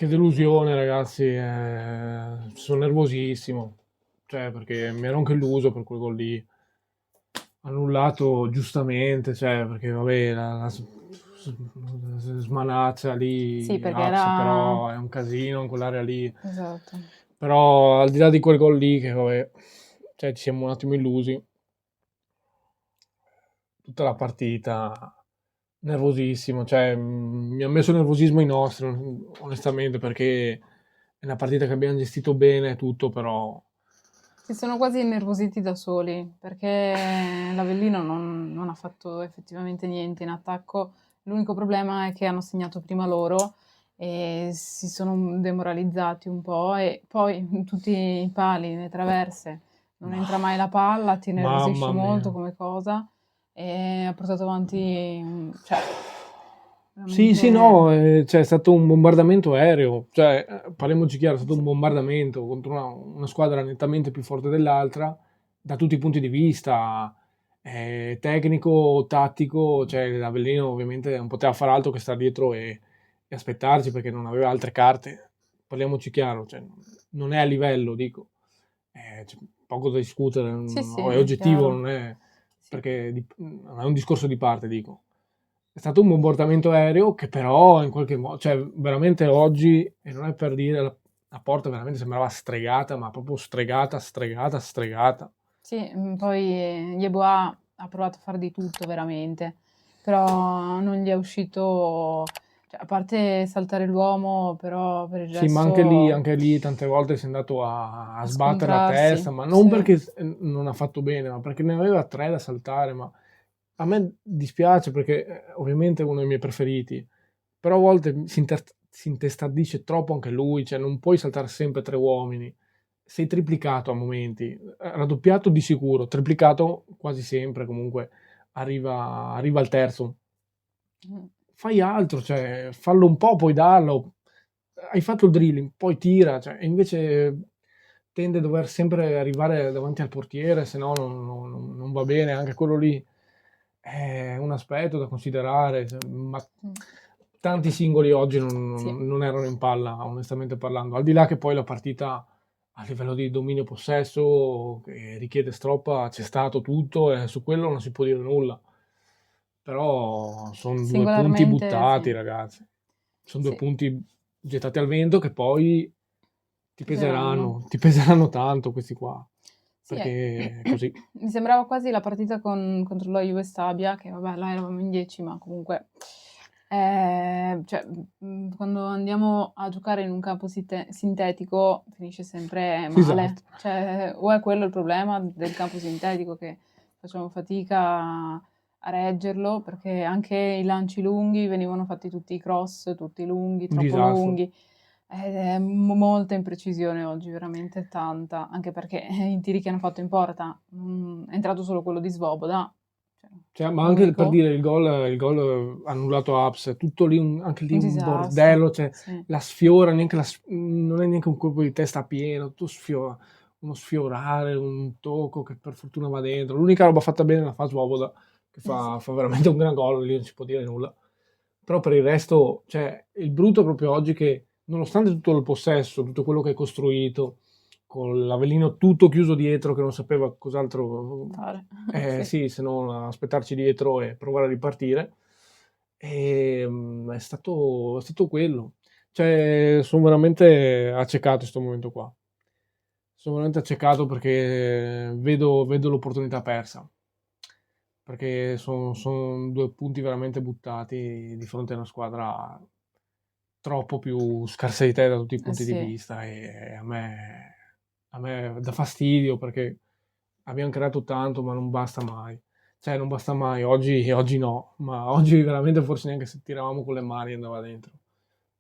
Che delusione, ragazzi. Sono nervosissimo. Cioè, perché mi ero anche illuso per quel gol lì. Annullato giustamente, cioè, perché vabbè, smanaccia Sì, lì, perché Aps, era... però è un casino in quell'area lì. Esatto. Però al di là di quel gol lì, che vabbè, cioè, ci siamo un attimo illusi, tutta la partita nervosissimo, cioè mi ha messo nervosismo i nostri, onestamente, perché è una partita che abbiamo gestito bene e tutto, però Si sono quasi innervositi da soli, perché l'Avellino non ha fatto effettivamente niente in attacco. L'unico problema è che hanno segnato prima loro e si sono demoralizzati un po' e poi tutti i pali, le traverse, non ma, entra mai la palla, ti nervosisce mamma mia. molto come cosa e ha portato avanti, cioè, Sì, sì, veramente... no, cioè, è stato un bombardamento aereo, cioè, parliamoci chiaro, è stato un bombardamento contro una squadra nettamente più forte dell'altra, da tutti i punti di vista, tecnico, tattico, cioè l'Avellino ovviamente non poteva fare altro che stare dietro e aspettarci perché non aveva altre carte, parliamoci chiaro, cioè, non è a livello, dico, c'è poco da discutere, Sì, sì, è è oggettivo, chiaro. non è, Sì. perché non è un discorso di parte, dico. È stato un bombardamento aereo che però in qualche modo, cioè veramente oggi, e non è per dire, la porta veramente sembrava stregata, ma proprio stregata, stregata, stregata. Sì, poi Yeboah ha provato a fare di tutto veramente, però non gli è uscito, cioè, a parte saltare l'uomo, però per il Sì, ma resto anche lì tante volte si è andato a a sbattere la scontrarsi. testa, ma non Sì, perché non ha fatto bene, ma perché ne aveva tre da saltare, ma a me dispiace perché ovviamente è uno dei miei preferiti, però a volte si intestardisce troppo anche lui, cioè non puoi saltare sempre tre uomini. Sei triplicato a momenti, raddoppiato di sicuro, triplicato quasi sempre, comunque arriva al terzo. mm, Fai altro, cioè fallo un po', poi darlo. Hai fatto il drilling, poi tira, cioè, e invece tende a dover sempre arrivare davanti al portiere, se no non va bene, anche quello lì è un aspetto da considerare, cioè, ma mm, tanti singoli oggi sì, non erano in palla, onestamente parlando, al di là che poi la partita a livello di dominio possesso che richiede stroppa c'è stato tutto e su quello non si può dire nulla, però sono due punti singolarmente sì, buttati, ragazzi, sono due sì, punti gettati al vento che poi peseranno. ti peseranno tanto questi qua, Sì, perché è così. mi sembrava quasi la partita contro la Juve Stabia, che vabbè, là eravamo in 10, ma comunque, cioè, quando andiamo a giocare in un campo sintetico finisce sempre Esatto. male. Cioè, o è quello il problema del campo sintetico, che facciamo fatica a reggerlo, perché anche i lanci lunghi venivano fatti tutti i cross, tutti lunghi, Un troppo disastro. lunghi. Molta imprecisione oggi, veramente tanta, anche perché i tiri che hanno fatto in porta, è entrato solo quello di Svoboda, cioè, Cioè, ma anche per l'unico, dire il gol annullato a Aps, è tutto lì, anche lì un un disastro, bordello, cioè, sì, la sfiora, non è neanche un colpo di testa pieno, tutto uno sfiorare, un tocco che per fortuna va dentro. L'unica roba fatta bene la fa Svoboda, che sì, fa veramente un gran gol, lì non si può dire nulla. Però per il resto, cioè, il brutto è proprio oggi che, nonostante tutto il possesso, tutto quello che hai costruito, con l'Avellino tutto chiuso dietro, che non sapeva cos'altro, fare, sì, sì, se non aspettarci dietro e provare a ripartire, è stato quello. Cioè, sono veramente accecato in questo momento qua. Sono veramente accecato perché vedo l'opportunità persa perché sono due punti veramente buttati di fronte a una squadra troppo più scarsa di te da tutti i punti di sì. vista e a me dà fastidio perché abbiamo creato tanto ma non basta mai. Cioè non basta mai, oggi no, ma oggi veramente forse neanche se tiravamo con le mani andava dentro.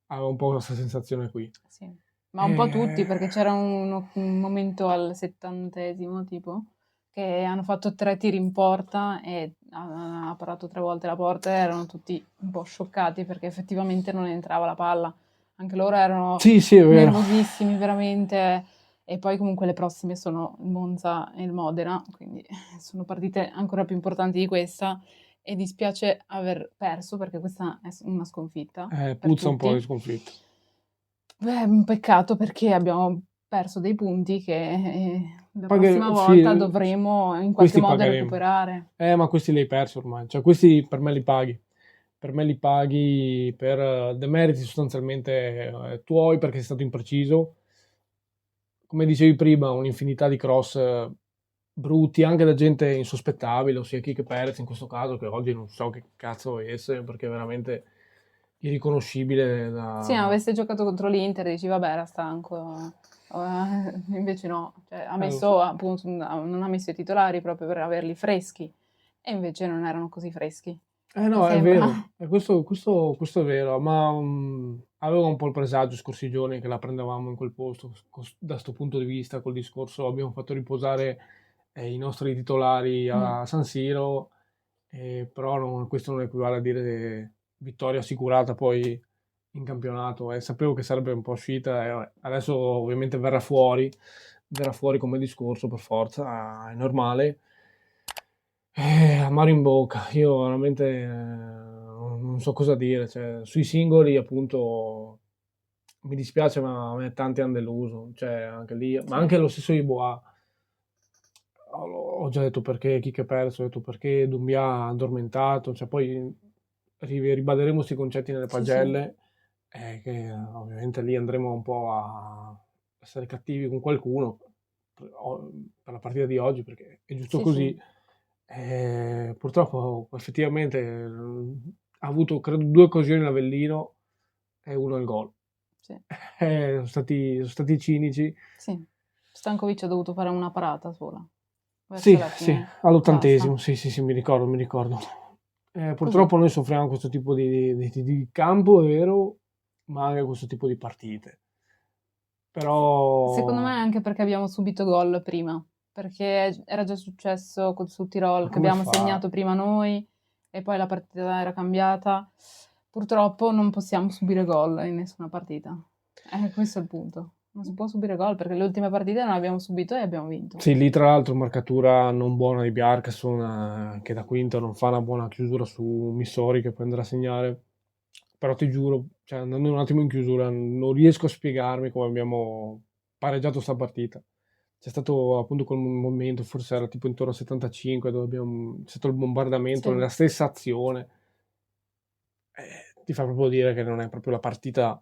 Avevo un po' questa sensazione qui. Sì, ma un po' tutti, Eh, perché c'era un momento al 70° tipo, che hanno fatto 3 tiri in porta e ha parato 3 volte la porta e erano tutti un po' scioccati perché effettivamente non entrava la palla. Anche loro erano sì, sì, è vero. nervosissimi veramente e poi comunque le prossime sono il Monza e il Modena, quindi sono partite ancora più importanti di questa e dispiace aver perso perché questa è una sconfitta per Puzza un po' di tutti. sconfitta. Beh, un peccato perché abbiamo perso dei punti che la prossima Sì, volta dovremo in qualche questi modo pagheremo. recuperare. Ma questi li hai persi ormai, cioè questi per me li paghi. Per me li paghi per demeriti sostanzialmente tuoi perché sei stato impreciso. Come dicevi prima, un'infinità di cross brutti anche da gente insospettabile, ossia Kike Perez in questo caso, che oggi non so che cazzo essere perché è veramente irriconoscibile Sì, ma da... avesse giocato contro l'Inter dici vabbè era stanco, invece no, cioè ha Lo so. messo appunto, non ha messo i titolari proprio per averli freschi e invece non erano così freschi. Eh Mi no, è sembra. vero, e questo è vero, ma avevo un po' il presagio scorsi giorni che la prendevamo in quel posto, da sto punto di vista, col discorso abbiamo fatto riposare i nostri titolari Mm, a San Siro, però questo non equivale a dire vittoria assicurata poi in campionato, e sapevo che sarebbe un po' uscita, e vabbè, adesso ovviamente verrà fuori come discorso per forza, è normale. Amaro in bocca, io veramente non so cosa dire, cioè, sui singoli appunto mi dispiace ma a me tanti hanno deluso, cioè anche lì, ma sì, anche lo stesso Iboa, ho già detto perché Kike ha perso, ho detto perché Dumbia ha addormentato, cioè poi ribaderemo questi concetti nelle sì, sì, pagelle, che ovviamente lì andremo un po' a essere cattivi con qualcuno per la partita di oggi, perché è giusto sì, sì, così. Purtroppo effettivamente ha avuto credo due occasioni l'Avellino e uno il gol. sì, Sono stati cinici. sì. Stankovic ha dovuto fare una parata sola, verso Sì, la sì, fine, basta, all'80°, sì, sì, sì, mi ricordo, mi ricordo. così. Purtroppo noi soffriamo questo tipo di campo, è vero, ma anche questo tipo di partite. Però Secondo me anche perché abbiamo subito gol prima, perché era già successo sul ma Tirol che come abbiamo fa? segnato prima noi e poi la partita era cambiata. Purtroppo non possiamo subire gol in nessuna partita. Questo è il punto. Non si può subire gol perché le ultime partite non abbiamo subito e abbiamo vinto. Sì, lì tra l'altro marcatura non buona di Bjarkason, che da quinto non fa una buona chiusura su Missori che poi andrà a segnare. Però ti giuro, cioè, andando un attimo in chiusura, non riesco a spiegarmi come abbiamo pareggiato sta partita. C'è stato appunto quel momento, forse era tipo intorno al 75, dove c'è stato il bombardamento Sì, nella stessa azione. Ti fa proprio dire che non è proprio la partita,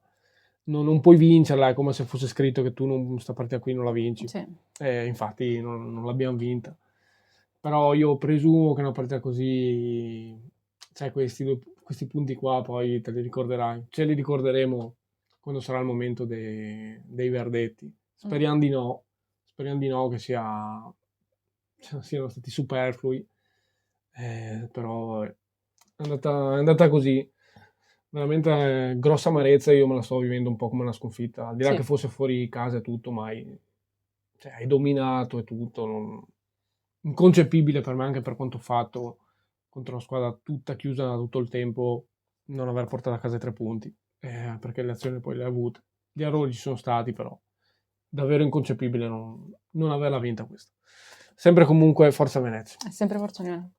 non puoi vincerla, è come se fosse scritto che tu sta partita qui non la vinci. sì, Infatti non l'abbiamo vinta. Però io presumo che una partita così, cioè questi punti qua poi te li ricorderai. Ce li ricorderemo quando sarà il momento dei verdetti. mm, Speriamo di no che siano stati superflui, però è andata così. Veramente grossa amarezza, io me la sto vivendo un po' come una sconfitta, al di là che sì. fosse fuori casa e tutto, ma cioè, hai dominato e tutto, inconcepibile per me anche per quanto fatto contro una squadra tutta chiusa tutto il tempo, non aver portato a casa i 3 punti, perché le azioni poi le hai avute. Gli errori ci sono stati, però davvero inconcepibile non averla vinta questa. Sempre comunque Forza Venezia. È sempre Forza Unione.